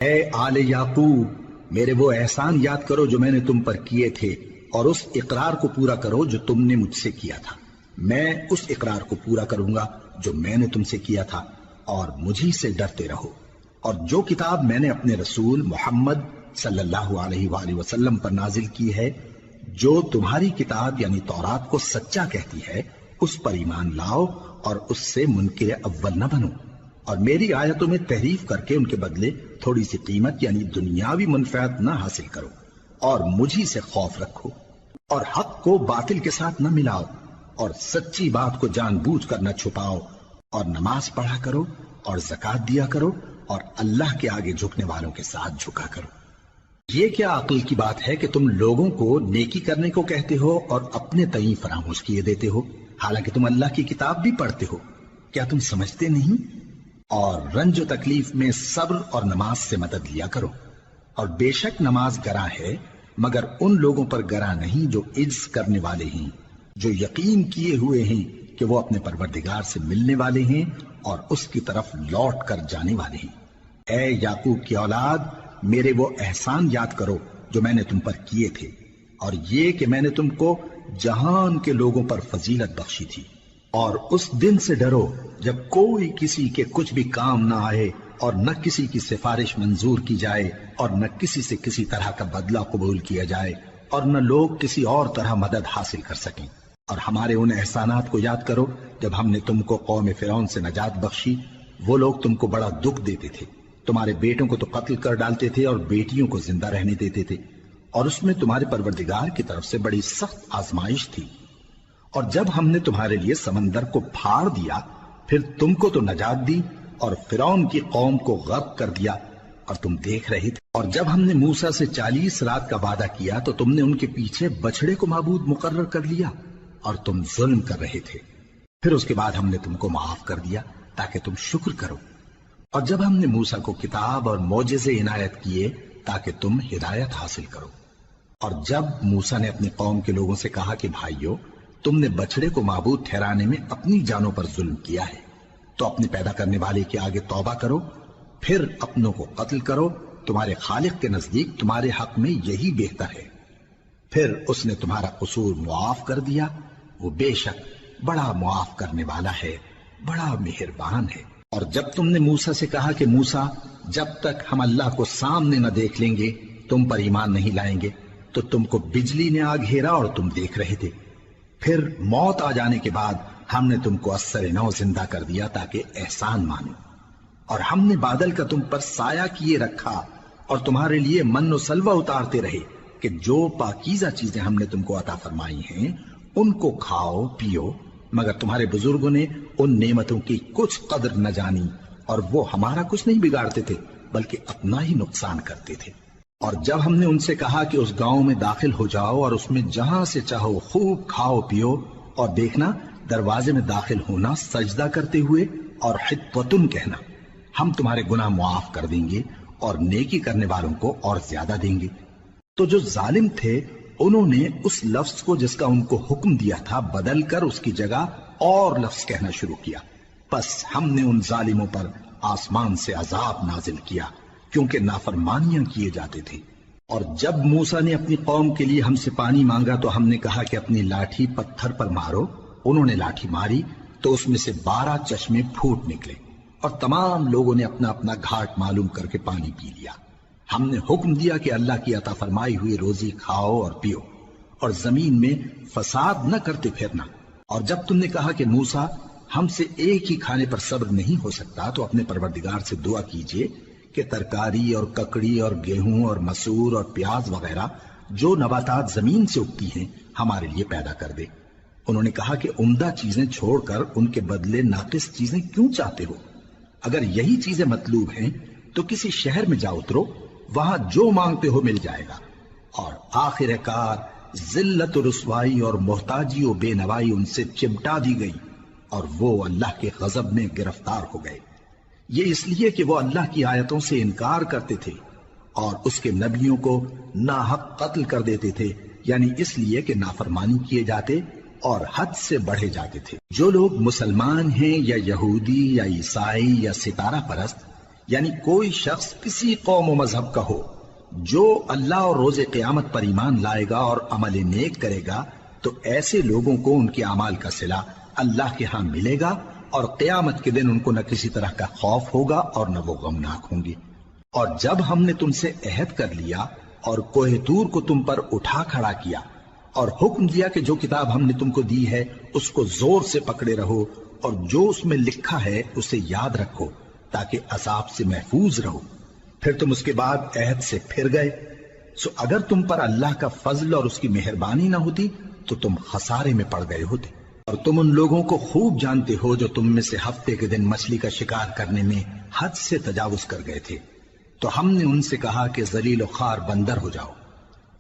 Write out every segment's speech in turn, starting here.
اے آل یعقوب، میرے وہ احسان یاد کرو جو میں نے تم پر کیے تھے، اور اس اقرار کو پورا کرو جو تم نے مجھ سے کیا تھا۔ میں اس اقرار کو پورا کروں گا جو میں نے تم سے کیا تھا، اور مجھی سے ڈرتے رہو۔ اور جو کتاب میں نے اپنے رسول محمد صلی اللہ علیہ وآلہ وسلم پر نازل کی ہے، جو تمہاری کتاب یعنی تورات کو سچا کہتی ہے، اس پر ایمان لاؤ اور اس سے منکر اول نہ بنو، اور میری آیتوں میں تحریف کر کے ان کے بدلے تھوڑی سی قیمت یعنی دنیاوی منفعت نہ حاصل کرو، اور مجھی سے خوف رکھو، اور حق کو باطل کے ساتھ نہ ملاؤ، اور سچی بات کو جان بوجھ کر نہ چھپاؤ، اور نماز پڑھا کرو اور زکوٰۃ دیا کرو، اور اللہ کے آگے جھکنے والوں کے ساتھ جھکا کرو۔ یہ کیا عقل کی بات ہے کہ تم لوگوں کو نیکی کرنے کو کہتے ہو اور اپنے تئیں فراموش کیے دیتے ہو، حالانکہ تم اللہ کی کتاب بھی پڑھتے ہو؟ کیا تم سمجھتے نہیں؟ اور رنج و تکلیف میں صبر اور نماز سے مدد لیا کرو، اور بے شک نماز گراں ہے، مگر ان لوگوں پر گراں نہیں جو عجز کرنے والے ہیں، جو یقین کیے ہوئے ہیں کہ وہ اپنے پروردگار سے ملنے والے ہیں اور اس کی طرف لوٹ کر جانے والے ہیں۔ اے یعقوب کی اولاد، میرے وہ احسان یاد کرو جو میں نے تم پر کیے تھے، اور یہ کہ میں نے تم کو جہان کے لوگوں پر فضیلت بخشی تھی۔ اور اس دن سے ڈرو جب کوئی کسی کے کچھ بھی کام نہ آئے، اور نہ کسی کی سفارش منظور کی جائے، اور نہ کسی سے کسی طرح کا بدلہ قبول کیا جائے، اور نہ لوگ کسی اور طرح مدد حاصل کر سکیں۔ اور ہمارے ان احسانات کو یاد کرو جب ہم نے تم کو قوم فرعون سے نجات بخشی۔ وہ لوگ تم کو بڑا دکھ دیتے تھے، تمہارے بیٹوں کو تو قتل کر ڈالتے تھے اور بیٹیوں کو زندہ رہنے دیتے تھے، اور اس میں تمہارے پروردگار کی طرف سے بڑی سخت آزمائش تھی۔ اور جب ہم نے تمہارے لیے سمندر کو پھاڑ دیا، پھر تم کو تو نجات دی اور فرعون کی قوم کو غرق کر دیا، اور تم دیکھ رہے تھے۔ اور جب ہم نے موسیٰ سے 40 رات کا وعدہ کیا تو تم نے ان کے پیچھے بچڑے کو معبود مقرر کر لیا، اور تم ظلم کر رہے تھے۔ پھر اس کے بعد ہم نے تم کو معاف کر دیا تاکہ تم شکر کرو۔ اور جب ہم نے موسیٰ کو کتاب اور معجزے عنایت کیے تاکہ تم ہدایت حاصل کرو۔ اور جب موسیٰ نے اپنی قوم کے لوگوں سے کہا کہ بھائیو، تم نے بچڑے کو معبود ٹھہرانے میں اپنی جانوں پر ظلم کیا ہے، تو اپنے پیدا کرنے والے کے آگے توبہ کرو، پھر اپنوں کو قتل کرو، تمہارے خالق کے نزدیک تمہارے حق میں یہی بہتر ہے۔ پھر اس نے تمہارا قصور معاف کر دیا، وہ بے شک بڑا معاف کرنے والا ہے، بڑا مہربان ہے۔ اور جب تم نے موسیٰ سے کہا کہ موسیٰ، جب تک ہم اللہ کو سامنے نہ دیکھ لیں گے تم پر ایمان نہیں لائیں گے، تو تم کو بجلی نے آ گھیرا اور تم دیکھ رہے تھے۔ پھر موت آ جانے کے بعد ہم نے تم کو اثر نو زندہ کر دیا تاکہ احسان مانو۔ اور ہم نے بادل کا تم پر سایہ کیے رکھا اور تمہارے لیے من و سلوہ اتارتے رہے کہ جو پاکیزہ چیزیں ہم نے تم کو عطا فرمائی ہیں ان کو کھاؤ پیو، مگر تمہارے بزرگوں نے ان نعمتوں کی کچھ قدر نہ جانی، اور وہ ہمارا کچھ نہیں بگاڑتے تھے بلکہ اپنا ہی نقصان کرتے تھے۔ اور جب ہم نے ان سے کہا کہ اس گاؤں میں داخل ہو جاؤ اور اس میں جہاں سے چاہو خوب کھاؤ پیو، اور دیکھنا دروازے میں داخل ہونا سجدہ کرتے ہوئے اور حطوۃن کہنا، ہم تمہارے گناہ معاف کر دیں گے اور نیکی کرنے والوں کو اور زیادہ دیں گے۔ تو جو ظالم تھے انہوں نے اس لفظ کو جس کا ان کو حکم دیا تھا بدل کر اس کی جگہ اور لفظ کہنا شروع کیا، پس ہم نے ان ظالموں پر آسمان سے عذاب نازل کیا کیونکہ نافرمانیاں کیے جاتے تھے۔ اور جب موسیٰ نے اپنی قوم کے لیے ہم سے پانی مانگا تو ہم نے کہا کہ اپنی لاٹھی پتھر پر مارو۔ انہوں نے لاٹھی ماری تو اس میں سے 12 چشمے پھوٹ نکلے، اور تمام لوگوں نے اپنا اپنا گھاٹ معلوم کر کے پانی پی لیا۔ ہم نے حکم دیا کہ اللہ کی عطا فرمائی ہوئی روزی کھاؤ اور پیو، اور زمین میں فساد نہ کرتے پھرنا۔ اور جب تم نے کہا کہ موسیٰ، ہم سے ایک ہی کھانے پر صبر نہیں ہو سکتا، تو اپنے پروردگار سے دعا کیجئے کہ ترکاری اور ککڑی اور گیہوں اور مسور اور پیاز وغیرہ جو نباتات زمین سے اگتی ہیں ہمارے لیے پیدا کر دے۔ انہوں نے کہا کہ عمدہ چیزیں چھوڑ کر ان کے بدلے ناقص چیزیں کیوں چاہتے ہو؟ اگر یہی چیزیں مطلوب ہیں تو کسی شہر میں جا اترو، وہاں جو مانگتے ہو مل جائے گا۔ اور آخر کار ذلت و رسوائی اور محتاجی و بے نوائی ان سے چمٹا دی گئی، اور وہ اللہ کے غضب میں گرفتار ہو گئے۔ یہ اس لیے کہ وہ اللہ کی آیتوں سے انکار کرتے تھے اور اس کے نبیوں کو ناحق قتل کر دیتے تھے، یعنی اس لیے کہ نافرمانی کیے جاتے اور حد سے بڑھے جاتے تھے۔ جو لوگ مسلمان ہیں یا یہودی یا عیسائی یا ستارہ پرست یعنی کوئی شخص کسی قوم و مذہب کا ہو جو اللہ اور روز قیامت پر ایمان لائے گا اور عمل نیک کرے گا تو ایسے لوگوں کو ان کے اعمال کا صلہ اللہ کے ہاں ملے گا اور قیامت کے دن ان کو نہ کسی طرح کا خوف ہوگا اور نہ وہ غمناک ہوں گے۔ اور جب ہم نے تم سے عہد کر لیا اور کوہ طور کو تم پر اٹھا کھڑا کیا اور حکم دیا کہ جو کتاب ہم نے تم کو دی ہے اس کو زور سے پکڑے رہو اور جو اس میں لکھا ہے اسے یاد رکھو تاکہ عذاب سے محفوظ رہو، پھر تم اس کے بعد عہد سے پھر گئے، سو اگر تم پر اللہ کا فضل اور اس کی مہربانی نہ ہوتی تو تم خسارے میں پڑ گئے ہوتے۔ اور تم ان لوگوں کو خوب جانتے ہو جو تم میں سے ہفتے کے دن مچھلی کا شکار کرنے میں حد سے تجاوز کر گئے تھے، تو ہم نے ان سے کہا کہ ذلیل و خوار بندر ہو جاؤ،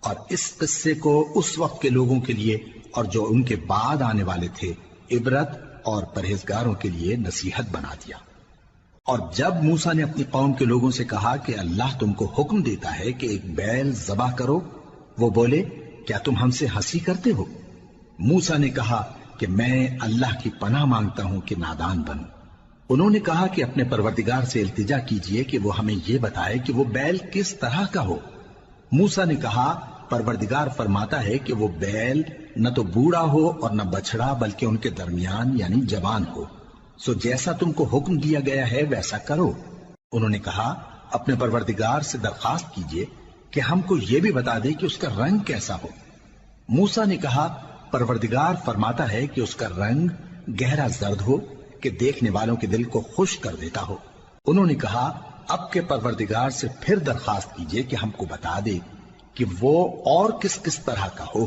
اور اس قصے کو اس وقت کے لوگوں کے لیے اور جو ان کے بعد آنے والے تھے عبرت اور پرہیزگاروں کے لیے نصیحت بنا دیا۔ اور جب موسیٰ نے اپنی قوم کے لوگوں سے کہا کہ اللہ تم کو حکم دیتا ہے کہ ایک بیل ذبح کرو، وہ بولے کیا تم ہم سے ہنسی کرتے ہو؟ موسیٰ نے کہا کہ میں اللہ کی پناہ مانگتا ہوں کہ نادان بنوں۔ انہوں نے کہا کہ اپنے پروردگار سے التجا کیجئے کہ وہ ہمیں یہ بتائے کہ وہ بیل کس طرح کا ہو۔ موسیٰ نے کہا پروردگار فرماتا ہے کہ وہ بیل نہ تو بوڑھا ہو اور نہ بچڑا بلکہ ان کے درمیان یعنی جوان ہو، سو جیسا تم کو حکم دیا گیا ہے ویسا کرو۔ انہوں نے کہا اپنے پروردگار سے درخواست کیجئے کہ ہم کو یہ بھی بتا دے کہ اس کا رنگ کیسا ہو۔ موسیٰ نے کہا پروردگار فرماتا ہے کہ اس کا رنگ گہرا زرد ہو کہ دیکھنے والوں کے دل کو خوش کر دیتا ہو۔ انہوں نے کہا اب کے پروردگار سے پھر درخواست کیجئے کہ ہم کو بتا دے کہ وہ اور کس کس طرح کا ہو،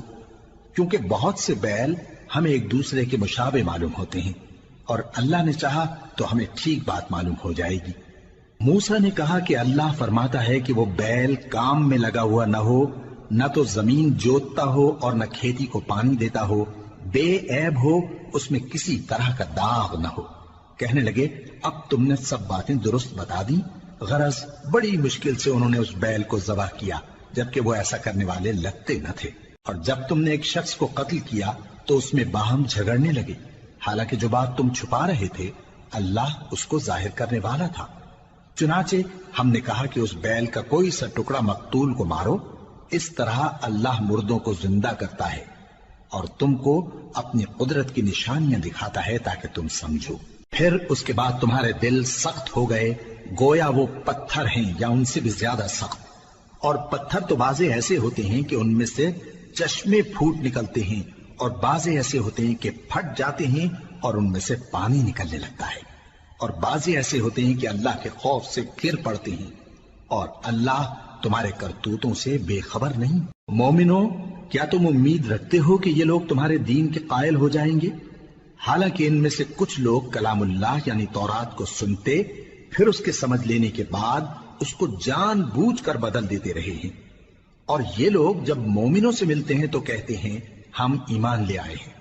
کیونکہ بہت سے بیل ہمیں ایک دوسرے کے مشابہ معلوم ہوتے ہیں، اور اللہ نے چاہا تو ہمیں ٹھیک بات معلوم ہو جائے گی۔ موسیٰ نے کہا کہ اللہ فرماتا ہے کہ وہ بیل کام میں لگا ہوا نہ ہو، نہ تو زمین جوتتا ہو اور نہ کھیتی کو پانی دیتا ہو، بے عیب ہو، اس میں کسی طرح کا داغ نہ ہو۔ کہنے لگے اب تم نے سب باتیں درست بتا دی۔ غرض بڑی مشکل سے انہوں نے اس بیل کو ذبح کیا جبکہ وہ ایسا کرنے والے لگتے نہ تھے۔ اور جب تم نے ایک شخص کو قتل کیا تو اس میں باہم جھگڑنے لگے، حالانکہ جو بات تم چھپا رہے تھے اللہ اس کو ظاہر کرنے والا تھا۔ چنانچہ ہم نے کہا کہ اس بیل کا کوئی سا ٹکڑا مقتول کو مارو، اس طرح اللہ مردوں کو زندہ کرتا ہے اور تم کو اپنی قدرت کی نشانیاں دکھاتا ہے تاکہ تم سمجھو۔ پھر اس کے بعد تمہارے دل سخت ہو گئے گویا وہ پتھر ہیں یا ان سے بھی زیادہ سخت، اور پتھر تو بعضے ایسے ہوتے ہیں کہ ان میں سے چشمے پھوٹ نکلتے ہیں، اور بعضے ایسے ہوتے ہیں کہ پھٹ جاتے ہیں اور ان میں سے پانی نکلنے لگتا ہے، اور بعضے ایسے ہوتے ہیں کہ اللہ کے خوف سے گر پڑتے ہیں، اور اللہ تمہارے کرتوتوں سے بے خبر نہیں۔ مومنو، کیا تم امید رکھتے ہو کہ یہ لوگ تمہارے دین کے قائل ہو جائیں گے؟ حالانکہ ان میں سے کچھ لوگ کلام اللہ یعنی تورات کو سنتے پھر اس کے سمجھ لینے کے بعد اس کو جان بوجھ کر بدل دیتے رہے ہیں، اور یہ لوگ جب مومنوں سے ملتے ہیں تو کہتے ہیں ہم ایمان لے آئے ہیں،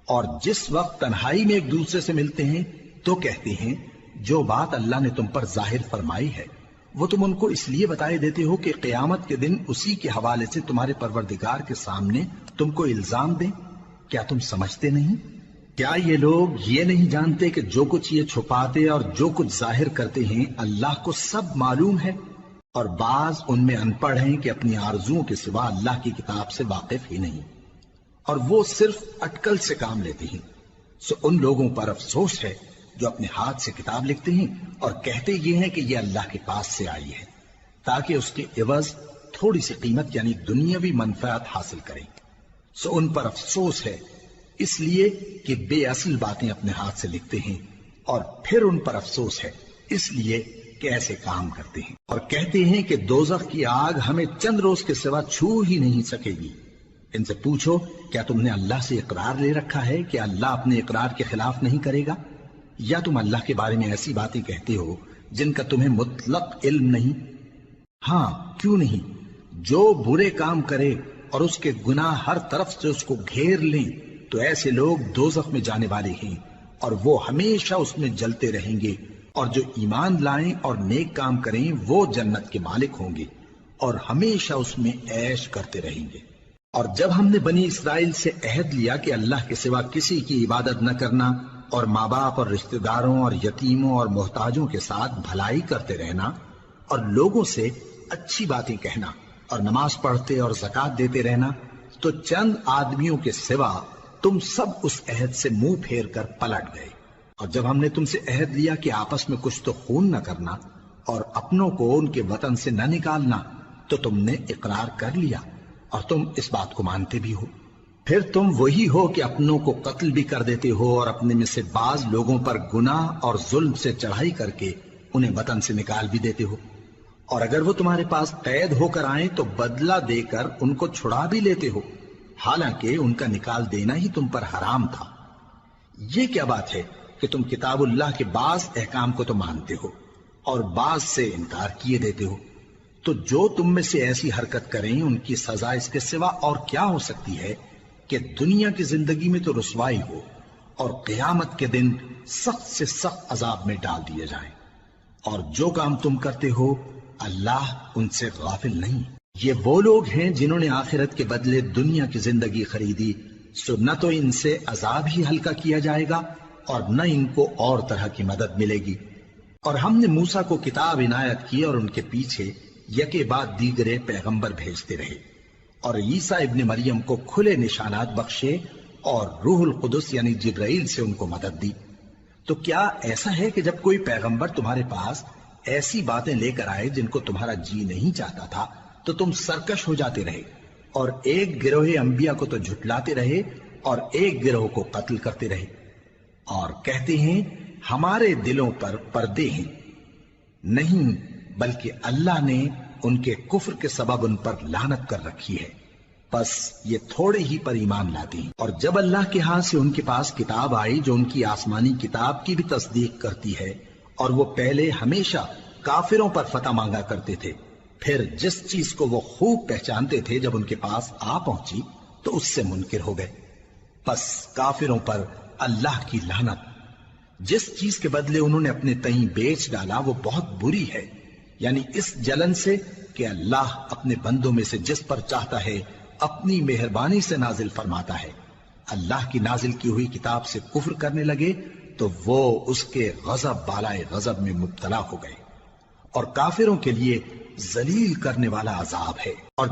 اور جس وقت تنہائی میں ایک دوسرے سے ملتے ہیں تو کہتے ہیں جو بات اللہ نے تم پر ظاہر فرمائی ہے وہ تم ان کو اس لیے بتائے دیتے ہو کہ قیامت کے دن اسی کے حوالے سے تمہارے پروردگار کے سامنے تم کو الزام دیں۔ کیا تم سمجھتے نہیں؟ کیا یہ لوگ یہ نہیں جانتے کہ جو کچھ یہ چھپاتے اور جو کچھ ظاہر کرتے ہیں اللہ کو سب معلوم ہے؟ اور بعض ان میں ان پڑھ ہیں کہ اپنی آرزوؤں کے سوا اللہ کی کتاب سے واقف ہی نہیں، اور وہ صرف اٹکل سے کام لیتے ہیں۔ سو ان لوگوں پر افسوس ہے جو اپنے ہاتھ سے کتاب لکھتے ہیں اور کہتے یہ ہیں کہ یہ اللہ کے پاس سے آئی ہے تاکہ اس کے عوض تھوڑی سی قیمت یعنی دنیاوی منفعت حاصل کریں۔ سو ان پر افسوس ہے اس لیے کہ بے اصل باتیں اپنے ہاتھ سے لکھتے ہیں، اور پھر ان پر افسوس ہے اس لیے کہ ایسے کام کرتے ہیں، اور کہتے ہیں کہ دوزخ کی آگ ہمیں چند روز کے سوا چھو ہی نہیں سکے گی۔ ان سے پوچھو کیا تم نے اللہ سے اقرار لے رکھا ہے کہ اللہ اپنے اقرار کے خلاف نہیں کرے گا، یا تم اللہ کے بارے میں ایسی باتیں کہتے ہو جن کا تمہیں مطلق علم نہیں؟ ہاں کیوں نہیں، جو برے کام کرے اور اس کے گناہ ہر طرف سے اس کو گھیر لیں تو ایسے لوگ دوزخ میں جانے والے ہیں، اور وہ ہمیشہ اس میں جلتے رہیں گے، اور جو ایمان لائیں اور نیک کام کریں وہ جنت کے مالک ہوں گے اور ہمیشہ اس میں عیش کرتے رہیں گے۔ اور جب ہم نے بنی اسرائیل سے عہد لیا کہ اللہ کے سوا کسی کی عبادت نہ کرنا اور ماں باپ اور رشتہ داروں اور یتیموں اور محتاجوں کے ساتھ بھلائی کرتے رہنا اور لوگوں سے اچھی باتیں کہنا اور نماز پڑھتے اور زکوٰۃ دیتے رہنا، تو چند آدمیوں کے سوا تم سب اس عہد سے منہ پھیر کر پلٹ گئے۔ اور جب ہم نے تم سے عہد لیا کہ آپس میں کچھ تو خون نہ کرنا اور اپنوں کو ان کے وطن سے نہ نکالنا، تو تم نے اقرار کر لیا اور تم اس بات کو مانتے بھی ہو۔ پھر تم وہی ہو کہ اپنوں کو قتل بھی کر دیتے ہو اور اپنے میں سے بعض لوگوں پر گناہ اور ظلم سے چڑھائی کر کے انہیں وطن سے نکال بھی دیتے ہو، اور اگر وہ تمہارے پاس قید ہو کر آئیں تو بدلہ دے کر ان کو چھڑا بھی لیتے ہو، حالانکہ ان کا نکال دینا ہی تم پر حرام تھا۔ یہ کیا بات ہے کہ تم کتاب اللہ کے بعض احکام کو تو مانتے ہو اور بعض سے انکار کیے دیتے ہو؟ تو جو تم میں سے ایسی حرکت کریں ان کی سزا اس کے سوا اور کیا ہو سکتی ہے کہ دنیا کی زندگی میں تو رسوائی ہو اور قیامت کے دن سخت سے سخت عذاب میں ڈال دیے جائیں۔ اور جو کام تم کرتے ہو اللہ ان سے غافل نہیں۔ یہ وہ لوگ ہیں جنہوں نے آخرت کے بدلے دنیا کی زندگی خریدی، سو نہ تو ان سے عذاب ہی ہلکا کیا جائے گا اور نہ ان کو اور طرح کی مدد ملے گی۔ اور ہم نے موسیٰ کو کتاب عنایت کی اور ان کے پیچھے یکے بعد دیگرے پیغمبر بھیجتے رہے، اور عیسیٰ ابن مریم کو کھلے نشانات بخشے اور روح القدس یعنی جبرائیل سے ان کو مدد دی۔ تو کیا ایسا ہے کہ جب کوئی پیغمبر تمہارے پاس ایسی باتیں لے کر آئے جن کو تمہارا جی نہیں چاہتا تھا تو تم سرکش ہو جاتے رہے، اور ایک گروہ انبیاء کو تو جھٹلاتے رہے اور ایک گروہ کو قتل کرتے رہے، اور کہتے ہیں ہمارے دلوں پر پردے ہیں؟ نہیں، بلکہ اللہ نے ان کے کفر کے سبب ان پر لعنت کر رکھی ہے، بس یہ تھوڑے ہی پر ایمان لاتے ہیں۔ اور جب اللہ کے ہاں سے ان کے پاس کتاب آئی جو ان کی آسمانی کتاب کی بھی تصدیق کرتی ہے، اور وہ پہلے ہمیشہ کافروں پر فتح مانگا کرتے تھے، پھر جس چیز کو وہ خوب پہچانتے تھے جب ان کے پاس آ پہنچی تو اس سے منکر ہو گئے، بس کافروں پر اللہ کی لعنت۔ جس چیز کے بدلے انہوں نے اپنے تئیں بیچ ڈالا وہ بہت بری ہے، یعنی اس جلن سے کہ اللہ اپنے بندوں میں سے جس پر چاہتا ہے اپنی مہربانی سے نازل فرماتا ہے۔ اللہ کی نازل کی ہوئی کتاب سے کفر کرنے لگے تو وہ اس کے غضب بالائے غضب میں مبتلا ہو گئے، اور کافروں کے لیے ذلیل کرنے والا عذاب ہے۔ اور